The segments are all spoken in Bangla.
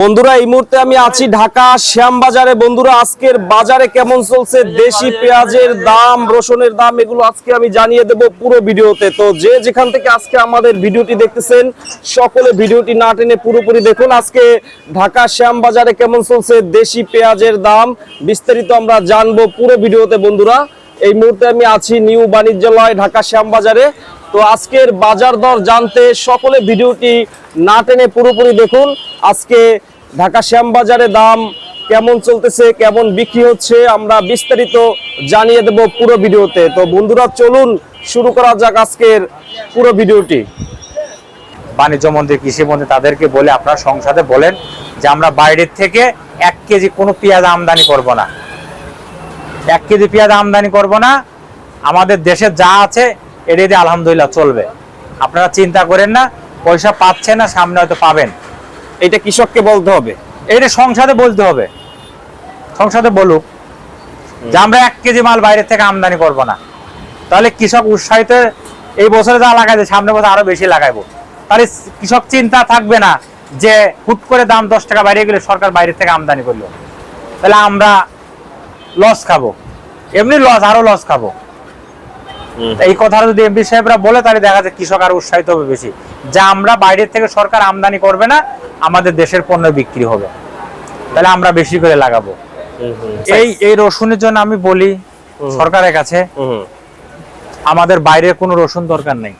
বন্ধুরা এই মুহূর্তে আমি আছি ঢাকা শ্যামবাজারে। বন্ধুরা আজকের বাজারে কেমন চলছে দেশি পেঁয়াজের দাম, রসুনের দাম, এগুলো আজকে আমি জানিয়ে দেব পুরো ভিডিওতে। তো যে যেখান থেকে আজকে আমাদের ভিডিওটি দেখতেছেন সকলে ভিডিওটি না টেনে পুরোপুরি দেখুন। আজকে ঢাকা শ্যামবাজারে কেমন চলছে দেশি পেঁয়াজের দাম বিস্তারিত আমরা জানবো পুরো ভিডিওতে। বন্ধুরা এই মুহূর্তে আমি আছি নিউ বাণিজ্যালয় ঢাকা শ্যামবাজারে। তো আজকের বাজার দর জানতে সকলে ভিডিওটি না টেনে পুরোপুরি দেখুন। আজকে ঢাকা শ্যামবাজারে দাম কেমন চলতেছে, কেমন বিক্রি হচ্ছে, আমরা বিস্তারিত জানিয়ে দেব পুরো ভিডিওতে। তো বন্ধুরা চলুন শুরু করা যাক আজকের পুরো ভিডিওটি। বাণিজ্য মন্ত্রী, কৃষি মন্ত্রী তাদেরকে বলে আপনারা সংসদে বলেন যে আমরা বাইরের থেকে 1 কেজি কোনো পেঁয়াজ আমদানি করব না, 1 কেজি পেঁয়াজ আমদানি করব না, আমাদের দেশে যা আছে এটা দিয়ে আলহামদুলিল্লাহ চলবে। আপনারা চিন্তা করেন না, পয়সা পাচ্ছেন না, সামনে হয়তো পাবেন। এটা কৃষককে বলতে হবে, এটা সংসদে বলতে হবে, সংসদে বলুক যে আমরা 1 কেজি মাল বাইরে থেকে আমদানি করব না। তাহলে কৃষক উৎসাহিত, এই বছরে যা লাগাইছে সামনে বছর আরো বেশি লাগাইবো। তাহলে কৃষক চিন্তা থাকবে না যে হুট করে দাম 10 টাকা বাইরে গেলে সরকার বাইরে থেকে আমদানি করলো, তাহলে আমরা লস খাবো, এমনি লস, আরো লস খাবো। এই কথা যদি এমপি সাহেবরা বলে তাহলে দেখা যায় কৃষক আরো উৎসাহিত হবে বেশি, যে আমরা বাইরের থেকে সরকার আমদানি করবে না, আমাদের দেশের পণ্য বিক্রি হবে, তাহলে আমরা বেশি করে লাগাবো। এই রসুনের জন্য আমি বলি সরকারের কাছে, আমাদের বাইরের কোনো রসুন দরকার নেই,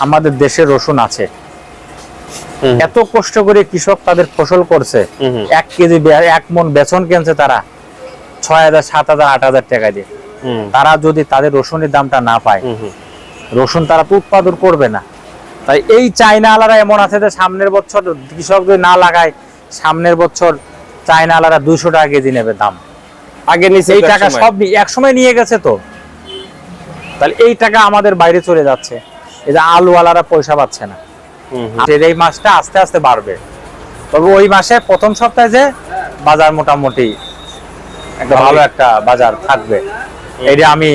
আমাদের দেশের রসুন আছে। এত কষ্ট করে কৃষক তাদের ফসল করছে, 1 কেজি 1 মন বেচন কিনছে তারা 6,000, 7,000, 8,000 টাকা দিয়ে। তারা যদি তাদের রসুনের দামটা না পায়, রসুন তারা তো উৎপাদন করবে না। তাই এই চায়না আলারা এমন আছে যে সামনের বছর কৃষক যদি না লাগায়, সামনের বছর চায়না আলারা 200 টাকা কেজি নেবে দাম। আগে নিচে এই টাকা সব এক সময় নিয়ে গেছে, তো তাহলে এই টাকা আমাদের বাইরে চলে যাচ্ছে। এই যে আলু আলারা পয়সা পাচ্ছে না, এই মাসটা আস্তে আস্তে বাড়বে। তবে ওই মাসে প্রথম সপ্তাহে যে বাজার মোটামুটি একটা ভালো একটা বাজার থাকবে, এটা আমি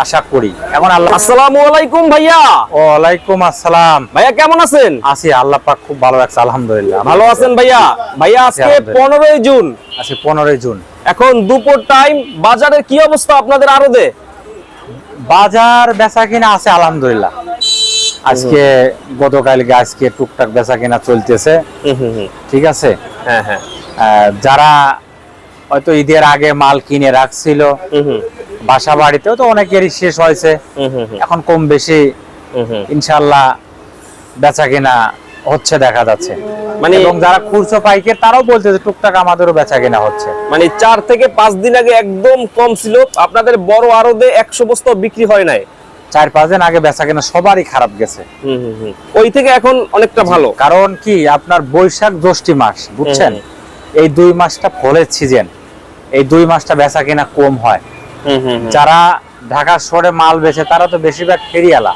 আশা করি। এখন আল্লাহ। আসসালামু আলাইকুম ভাইয়া। ওয়ালাইকুম আসসালাম। ভাইয়া কেমন আছেন? আছি, আল্লাহ পাক খুব ভালো রাখছে, আলহামদুলিল্লাহ। ভালো আছেন ভাইয়া? ভাইয়া আজকে 15ই জুন, আজকে 15ই জুন, এখন দুপুর টাইম। বাজারের কি অবস্থা আপনাদের আড়তে? বাজার বেচা কিনা আছে আলহামদুলিল্লাহ। আজকে গতকালকে আজকে টুকটাক বেচা কিনা চলতেছে, ঠিক আছে। হ্যাঁ হ্যাঁ, যারা হয়তো ঈদের আগে মাল কিনে রাখছিল বাসা বাড়িতেও তো অনেকেরই শেষ হয়েছে, এখন কম বেশি ইনশাআল্লাহ বেচা কিনা হচ্ছে দেখা যাচ্ছে। মানে এবং যারা খুচরো পাইকারি তারাও বলতেছে টুকটাক আমাদেরও বেচা কিনা হচ্ছে। মানে 4 থেকে 5 দিন আগে একদম কম ছিল, আপনাদের বড় আড়তে 100 বস্তা বিক্রি হয় নাই। 4-5 দিন আগে বেচা কিনা সবারই খারাপ গেছে, ওই থেকে এখন অনেকটা ভালো। কারণ কি আপনার বৈশাখ জ্যৈষ্ঠ মাস, বুঝছেন, এই 2 মাসটা ফলের সিজন, এই 2 মাসটা বেচা কিনা কম হয়। যারা ঢাকা শহরে মাল বেচে তারা তো বেশিরভাগ ফেরিওয়ালা,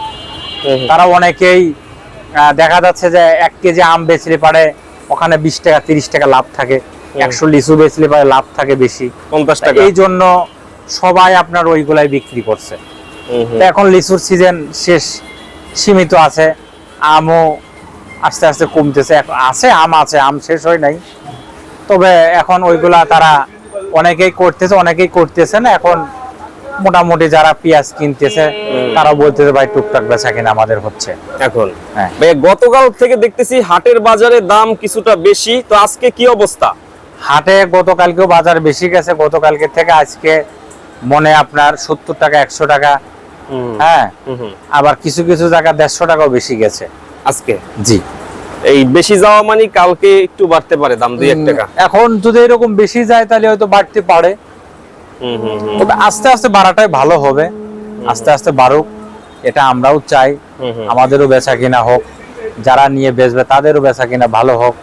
তারা অনেকেই দেখা যাচ্ছে যে 1 কেজি আম বেচলে পারে ওখানে 20 টাকা 30 টাকা লাভ থাকে, 100 লিচু বেচলে পারে লাভ থাকে বেশি 50 টাকা। এই জন্য সবাই আপনার ওইগুলাই বিক্রি করছে। এখন লিচুর সিজন শেষ, সীমিত আছে, আমও আস্তে আস্তে কমতেছে, আছে আম আছে, আম শেষ হয় নাই। তবে এখন ওইগুলা তারা অনেকেই করতেছে, অনেকেই করতেছে না। এখন মোটামুটি যারা পেঁয়াজ কিনতেছে তারা বলতেছে ভাই টুকটাক বেচা কিনা আমাদের হচ্ছে এখন। হ্যাঁ ভাই, গতকাল থেকে দেখতেছি হাটের বাজারে দাম কিছুটা বেশি, তো আজকে কি অবস্থা? হাটে গতকালকেও বাজার বেশি গেছে, গতকালকে থেকে আজকে মনে আপনার 70 টাকা 100 টাকা, হ্যাঁ, আবার কিছু কিছু জায়গা 150 টাকাও বেশি গেছে আজকে। জি, এই বেশি যাওয়া মানে কালকে একটু বাড়তে পারে দাম 2-1 টাকা। এখন যদি এরকম বেশি যায় তাহলে হয়তো বাড়তে পারে, তবে আস্তে আস্তে বাড়াটাই ভালো হবে। আস্তে আস্তে বাড়ুক, এটা আমরাও চাই, আমাদেরও বেচা কিনা হোক, যারা নিয়ে বেচবে তাদেরও বেচা কিনা ভালো হোক।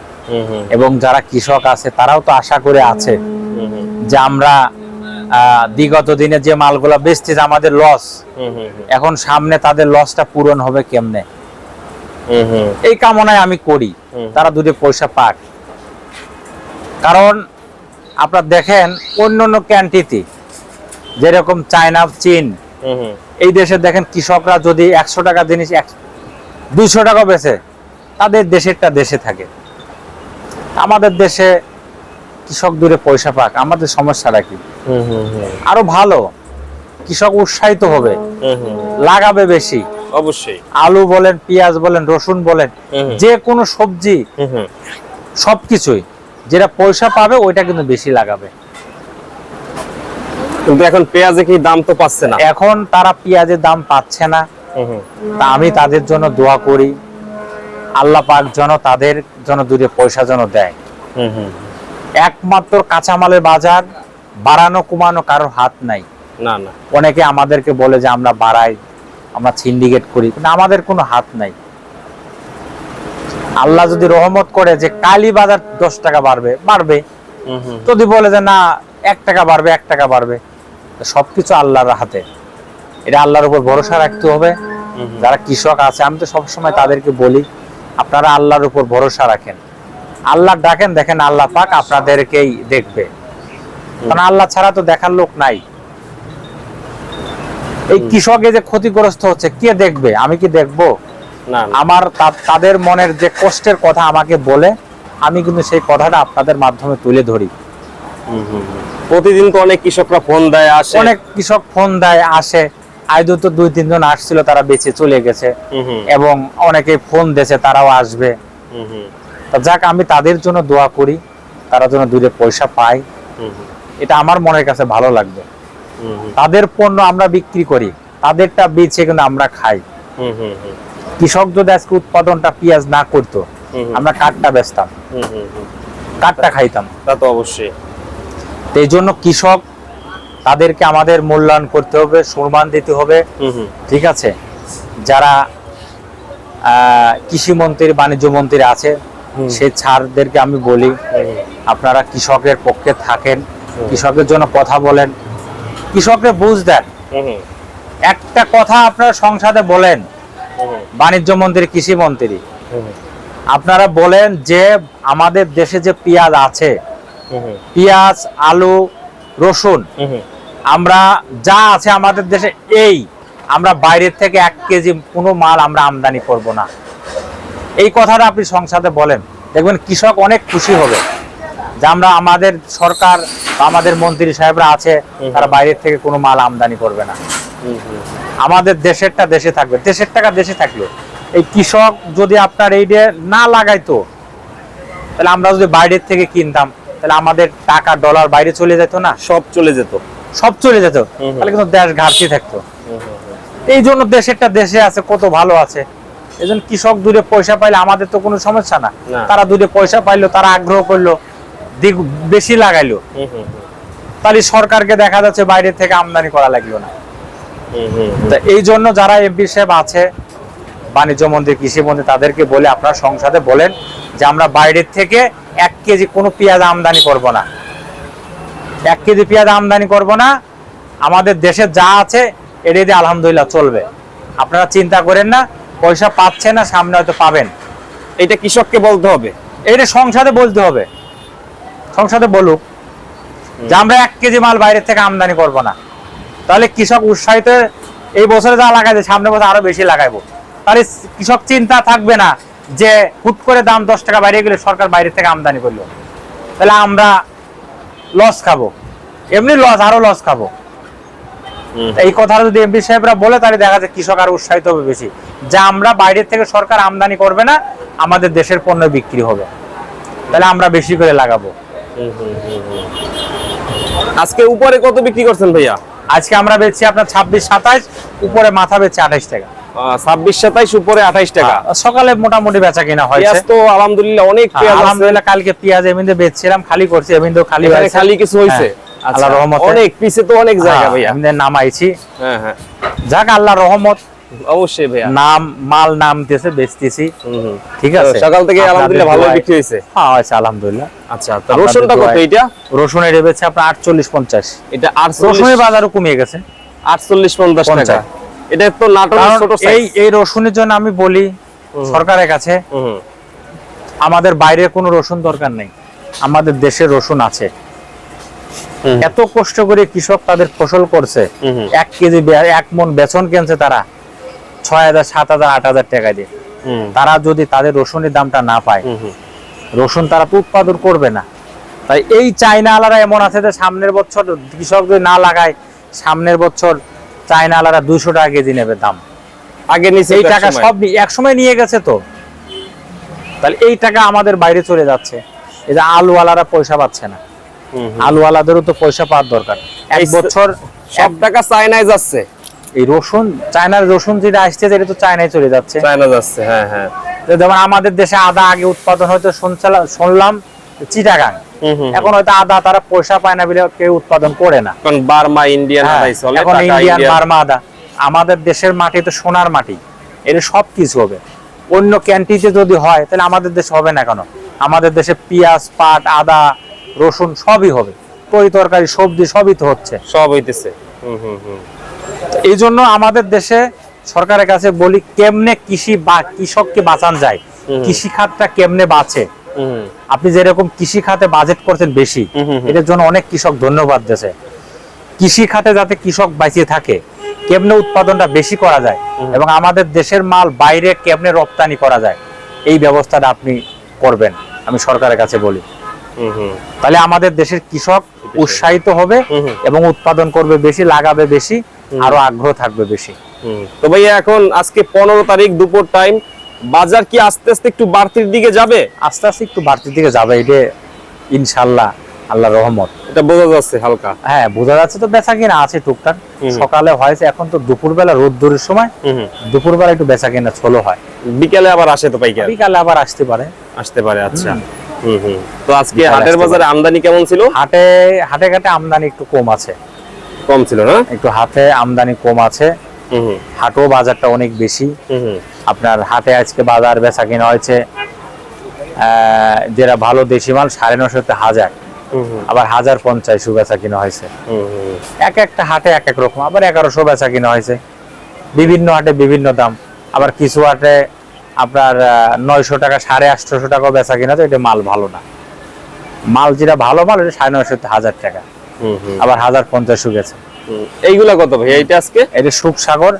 এবং যারা কৃষক আছে তারাও তো আশা করে আছে যে আমরা বিগত দিনে যে মালগুলা বেচতেছে আমাদের লস, এখন সামনে তাদের লসটা পূরণ হবে কেমনে, এই কামনায় আমি করি তারা 2 পয়সা পাক। কারণ আপনারা দেখেন অন্যান্য ক্যান্টিতে যেরকম চায়না, চীন, এই দেশে দেখেন কৃষকরা যদি 100 টাকা জিনিস 200 টাকা বেচে, তাদের দেশেরটা দেশে থাকে। আমাদের দেশে কৃষক দূরে পয়সা পাক, আমাদের সমস্যাটা কি? আরো ভালো কৃষক উৎসাহিত হবে, লাগাবে বেশি। অবশ্যই আলু বলেন, পেঁয়াজ বলেন, রসুন বলেন, যে কোনো সবজি সবকিছুই যেটা পয়সা পাবে ওইটা কিন্তু বেশি লাগাবে। কিন্তু এখন পেঁয়াজে কি দাম তো পাচ্ছে না, এখন তারা পেঁয়াজের দাম পাচ্ছে না। তা আমি তাদের জন্য দোয়া করি, আল্লাহ পাক যেন তাদের জন্য দূরে পয়সা যেন দেয়। একমাত্র কাঁচামালের বাজার বাড়ানো কমানো কারোর হাত নাই। না না, অনেকে আমাদেরকে বলে যে আমরা বাড়াই, আমরা সিন্ডিকেট করি, কিন্তু আমাদের কোনো হাত নাই। আল্লাহ যদি রহমত করে যে কালি বাজার 10 টাকা বাড়বে, বাড়বে। যদি বলে যে না 1 টাকা বাড়বে, 1 টাকা বাড়বে, সবকিছু আল্লাহর হাতে। এটা আল্লাহর উপর ভরসা রাখতে হবে। যারা কৃষক আছে, আমি তো সবসময় তাদেরকে বলি আপনারা আল্লাহর উপর ভরসা রাখেন, আল্লাহ ডাকেন, দেখেন আল্লাহ পাক আপনাদেরকেই দেখবে, কারণ আল্লাহ ছাড়া তো দেখার লোক নাই। এই কৃষকে যে ক্ষতিগ্রস্ত হচ্ছে কে দেখবে? আমি কি দেখবো? না আমার তাদের মনের যে কষ্টের কথা আমাকে বলে, আমি কিন্তু সেই কথাটা আপনাদের মাধ্যমে তুলে ধরি। প্রতিদিন তো অনেক কৃষকরা ফোন দেয়, আসে, অনেক কৃষক ফোন দেয়, আসে। আইদো তো 2-3 জন আসছিল, তারা বেঁচে চলে গেছে, এবং অনেকে ফোন দিয়েছে তারাও আসবে। তা যাক, আমি তাদের জন্য দোয়া করি, তারা যেন দূরে পয়সা পায়, এটা আমার মনের কাছে ভালো লাগবে। তাদের পণ্য আমরা বিক্রি করি, তাদেরটা বেচে কিন্তু আমরা খাই। কৃষক যদি আজকে উৎপাদনটা পেঁয়াজ না করতো, আমরা কাঠটা বেচতাম, কাঠটা খাইতাম। তা তো অবশ্যই। এই জন্য কৃষক, তাদেরকে আমাদের মূল্যায়ন করতে হবে, সম্মান দিতে হবে। ঠিক আছে, যারা কৃষি মন্ত্রী, বাণিজ্য মন্ত্রী আছে, সেই ছাড়দেরকে আমি বলি আপনারা কৃষকের পক্ষে থাকেন, কৃষকের জন্য কথা বলেন, কৃষককে বুঝ দেন। একটা কথা আপনারা সংসদে বলেন, বাণিজ্য মন্ত্রী, কৃষি মন্ত্রী, আপনারা বলেন যে আমাদের দেশে যে পেঁয়াজ আছে, পেঁয়াজ, আলু, রসুন, আমরা যা আছে আমাদের দেশে, এই আমরা বাইরের থেকে 1 কেজি কোনো মাল আমরা আমদানি করব না। এই কথাটা আপনি সংসদে বলেন, দেখবেন কৃষক অনেক খুশি হবে যে আমরা, আমাদের সরকার, আমাদের মন্ত্রী সাহেবরা আছে, তারা বাইরের থেকে কোনো মাল আমদানি করবে না। আমাদের দেশেরটা দেশে থাকবে, দেশের টাকা দেশে থাকলো। এই কৃষক যদি আপনার এই না লাগাইতো, তাহলে আমরা যদি বাইরের থেকে কিনতাম, তাহলে আমাদের টাকা ডলার বাইরে চলে যেত না, সব চলে যেত, সব চলে যেত, তাহলে কিন্তু দেশ ঘাটতি থাকতো। এই জন্য দেশেরটা দেশে আছে, কত ভালো আছে। এই জন্য কৃষক দূরে পয়সা পাইলে আমাদের তো কোনো সমস্যা না। তারা দূরে পয়সা পাইলো, তারা আগ্রহ করলো, বেশি লাগাইলো, তাহলে সরকারকে দেখা যাচ্ছে বাইরে থেকে আমদানি করা লাগলো না। এই জন্য যারা এমপি সাহেব আছে, বাণিজ্য মন্ত্রী, কৃষি মন্ত্রী, তাদেরকে বলে আপনারা সংসদে বলেন যে আমরা বাইরের থেকে 1 কেজি কোনো পেঁয়াজ আমদানি করব না, 1 কেজি পেঁয়াজ আমদানি করব না, আমাদের দেশে যা আছে এটা দিয়ে আলহামদুলিল্লাহ চলবে। আপনারা চিন্তা করেন না, পয়সা পাচ্ছে না, সামনে হয়তো পাবেন। এটা কৃষককে বলতে হবে, এটা সংসদে বলতে হবে, সংসদে বলুক যে আমরা 1 কেজি মাল বাইরের থেকে আমদানি করব না। তাহলে কৃষক উৎসাহিত, এই বছরে যা লাগাইছে সামনের বছর আরো বেশি লাগাইবো। তাহলে কৃষক চিন্তা থাকবে না যে হুট করে দাম 10 টাকা বাইরে গেলে সরকার বাইরে থেকে আমদানি করলো, তাহলে আমরা লস খাবো, এমনি লস, আরো লস খাবো। এই কথাটা যদি এমপি সাহেবরা বলে, তাহলে দেখা যায় কৃষক আরো উৎসাহিত হবে বেশি, যে আমরা বাইরের থেকে সরকার আমদানি করবে না, আমাদের দেশের পণ্য বিক্রি হবে, তাহলে আমরা বেশি করে লাগাবো। আজকে উপরে কত বিক্রি করছেন ভাইয়া? আজকে আমরা বেচছি আপনার 26-27, উপরে মাথা বেচছি 28 টাকা। 26-27, উপরে 28 টাকা। সকালে মোটামুটি বেচা কিনা হয়েছে। পেঁয়াজ তো আলহামদুলিল্লাহ অনেক পেঁয়াজ, আলহামদুলিল্লাহ। কালকে পেঁয়াজ এমনিতে বেচছিলাম, খালি করছি, এমনিতে খালি হয়েছে, খালি কিছু হয়েছে। আল্লাহর রহমতে অনেক পিছে তো অনেক জায়গা ভাইয়া, এমনি নামাইছি। হ্যাঁ হ্যাঁ, যাক আল্লাহর রহমত, অবশ্যই ভাইয়া। নাম মাল নামতেছে, বেচতেছি। ঠিক আছে, সকাল থেকে আলহামদুলিল্লাহ ভালো বিক্রি হয়েছে। হ্যাঁ হয়েছে আলহামদুলিল্লাহ। আচ্ছা, তো রসুনটা কত? এটা রসুনের বেচছে আপনার 48-50। এটা 48, রসুনের বাজারও কমিয়ে গেছে, 48-50 টাকা। এটা তো নাটোরের ছোট সাইজ। এই রসুনের জন্য আমি বলি সরকারের কাছে, আমাদের বাইরে কোনো রসুন দরকার নেই, আমাদের দেশের রসুন আছে। এত কষ্ট করে কৃষক তাদের ফসল করছে, 1 কেজি 1 মন বেচন কিনছে তারা 6,000, 7,000, 8,000 টাকা দিয়ে। তারা যদি তাদের রসুনের দামটা না পায়, রসুন তারা তো উৎপাদন করবে না। তাই এই চায়না আলারা এমন আছে যে সামনের বছর কৃষক যদি না লাগায়, সামনের বছর চায়না আলারা 200 টাকা কেজি নেবে দাম। আগে নিচে এই টাকা সব এক সময় নিয়ে গেছে তো, তাহলে এই টাকা আমাদের বাইরে চলে যাচ্ছে। এই যে আলুওয়ালারা পয়সা পাচ্ছে না, আলুওয়ালাদেরও তো পয়সা পাওয়ার দরকার। এক বছর সব টাকা চায়নায় যাচ্ছে। এই রসুন, চায়নার রসুন যেটা আসছে এটা তো চায়নায় চলে যাচ্ছে। চায়না যাচ্ছে, হ্যাঁ হ্যাঁ। যেমন আমাদের দেশে আদা আগে উৎপাদন হয়তো শুনলাম চিটাগাং, এখন হয়তো আদা তারা পয়সা পায় না বলে কেউ উৎপাদন করে না। এখন বার্মা ইন্ডিয়ান আদাই চলে, এখন ইন্ডিয়ান বার্মা আদা। আমাদের দেশের মাটি তো সোনার মাটি, এর সব কিছু হবে। অন্য ক্যান্টিতে যদি হয় তাহলে আমাদের দেশে হবে না কেন? আমাদের দেশে পেঁয়াজ, পাট, আদা, রসুন সবই হবে, তরি তরকারি, সবজি সবই তো হচ্ছে, সব হইতেছে। এই জন্য আমাদের দেশে সরকারের কাছে বলি কেমনে কৃষককে বাঁচান যায়, কৃষি খাতটা কেমনে বাঁচে। আপনি যেরকম কৃষি খাতে বাজেট করছেন বেশি, এটার জন্য অনেক কৃষক ধন্যবাদ দিয়েছে। কৃষি খাতে যাতে কৃষক বাঁচিয়ে থাকে, কেমনে উৎপাদনটা বেশি করা যায় এবং আমাদের দেশের মাল বাইরে কেমনে রপ্তানি করা যায়, এই ব্যবস্থাটা আপনি করবেন, আমি সরকারের কাছে বলি। তাহলে আমাদের দেশের কৃষক উৎসাহিত হবে এবং উৎপাদন করবে বেশি, লাগাবে বেশি, আরো আগ্রহ থাকবে বেশি। তো ভাইয়া এখন আজকে 15 তারিখ দুপুর টাইম, বাজার কি আস্তে আস্তে একটু বাড়তির দিকে যাবে? আস্তে আস্তে একটু বাড়তির দিকে যাবে, এটা ইনশাআল্লাহ, আল্লাহর রহমত। এটা বোঝা যাচ্ছে হালকা। হ্যাঁ বোঝা যাচ্ছে, তো বেচা কিনা আছে টুকটাক। সকালে হয়েছে, এখন তো দুপুরবেলা রোদ্দুরের সময়, দুপুরবেলা একটু বেচা কিনা ছোলো হয়। বিকালে আবার আসে তো পাইকার? বিকালে আবার আসতে পারে। আচ্ছা। তো আজকে হাটের বাজারে আমদানি কেমন ছিল? হাটে ঘাটে আমদানি একটু কম আছে। কম ছিল না? একটু হাটে আমদানি কম আছে। হাটও বাজারটা অনেক বেশি। আপনার হাটে আজকে বাজার বেচা কিনা হয়েছে যেটা ভালো দেশি মাল 950-1000, আবার 1050 বেচা কিনা হয়েছে। এক একটা হাটে এক এক রকম, আবার 1100 বেচা কিনা হয়েছে। বিভিন্ন হাটে বিভিন্ন দাম, আবার কিছু হাটে আপনার 900 টাকা, 850 টাকা বেচা কিনা, তো এটা মাল ভালো না। মাল যেটা ভালো মাল এটা 950-1000 টাকা, আবার 1050 গেছে। এইগুলা কত ভাই? এইটা আজকে এটা সুখসাগর,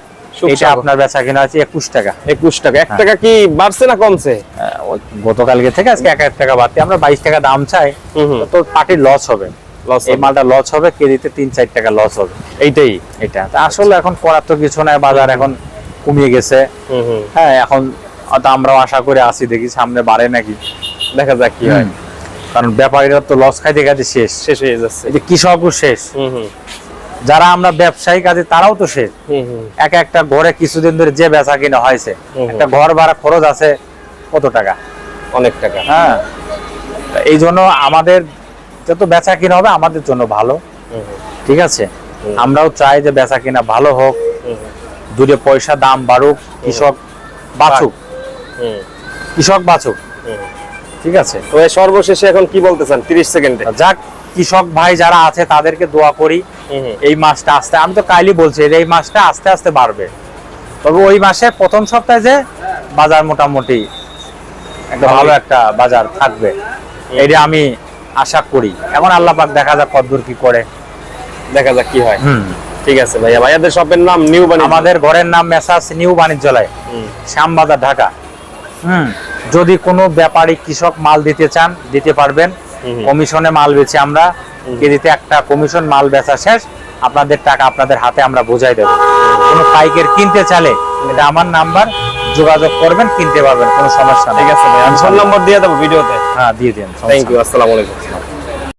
এটা আপনার বেচা কিনা আছে 21 টাকা। 21 টাকা। 1 টাকা কি বাড়ছে না কমছে? গতকালকে থেকে আজকে 1 টাকা বাড়তে, আমরা 22 টাকা দাম চাই, তো পার্টির লস হবে। এই মালটা লস হবে, কেজিতে 3-4 টাকা লস হবে। এইটাই এটা আসলে এখন করার তো কিছু নাই, বাজার এখন কমিয়ে গেছে। হ্যাঁ, এখন আমরাও আশা করে আসি, দেখি সামনে বাড়ে নাকি, দেখা যাক কি হয়। কারণ ব্যাপারীরা তো লস খাইতে খাইতে শেষ হয়ে যাচ্ছে, এই যে কৃষকও শেষ, যারা আমরা ব্যবসায়ী কাজে তারাও তো শেষ। একটা ঘরে কিছুদিন ধরে যে বেচা কিনা হয়েছে, একটা ঘর ভাড়া খরচ আছে কত টাকা? অনেক টাকা। হ্যাঁ, এই জন্য আমাদের যত বেচা কিনা হবে আমাদের জন্য ভালো, ঠিক আছে? আমরাও চাই যে বেচা কিনা ভালো হোক, দুটো পয়সা দাম বাড়ুক, কৃষক বাঁচুক, ঠিক আছে? তো সর্বশেষে এখন কি বলতে চান 30 সেকেন্ডে? যাক, কৃষক ভাই যারা আছে তাদেরকে দোয়া করি, এই মাসটা আস্তে, আমি তো কালই বলছি এই মাসটা আস্তে আস্তে বাড়বে। তবে ওই মাসে প্রথম সপ্তাহে যে বাজার মোটামুটি একটা ভালো একটা বাজার থাকবে, এটা আমি আশা করি। এখন আল্লাহ পাক দেখা যাক কতদূর কি করে, দেখা যাক কি হয়। ঠিক আছে ভাইয়া। ভাইয়াদের শপের নাম নিউ বাণিজ্য? আমাদের ঘরের নাম মেসার্স নিউ বাণিজ্যালয়, শ্যামবাজার, ঢাকা। যদি কোনো ব্যাপারী কৃষক মাল দিতে চান দিতে পারবেন, কমিশনে মাল বেচে আমরা, কেজিতে একটা কমিশন, মাল বেচা শেষ, আপনাদের টাকা আপনাদের হাতে আমরা বুঝাই দেব। কোনো পাইকার কিনতে চাইলে এটা আমার নাম্বার, যোগাযোগ করবেন, কিনতে পারবেন, কোনো সমস্যা নেই। ঠিক আছে ভাই, আমি ফোন নাম্বার দিয়ে দেবো ভিডিওতে। হ্যাঁ, দিয়ে দিন। Thank you. আসসালামু আলাইকুম।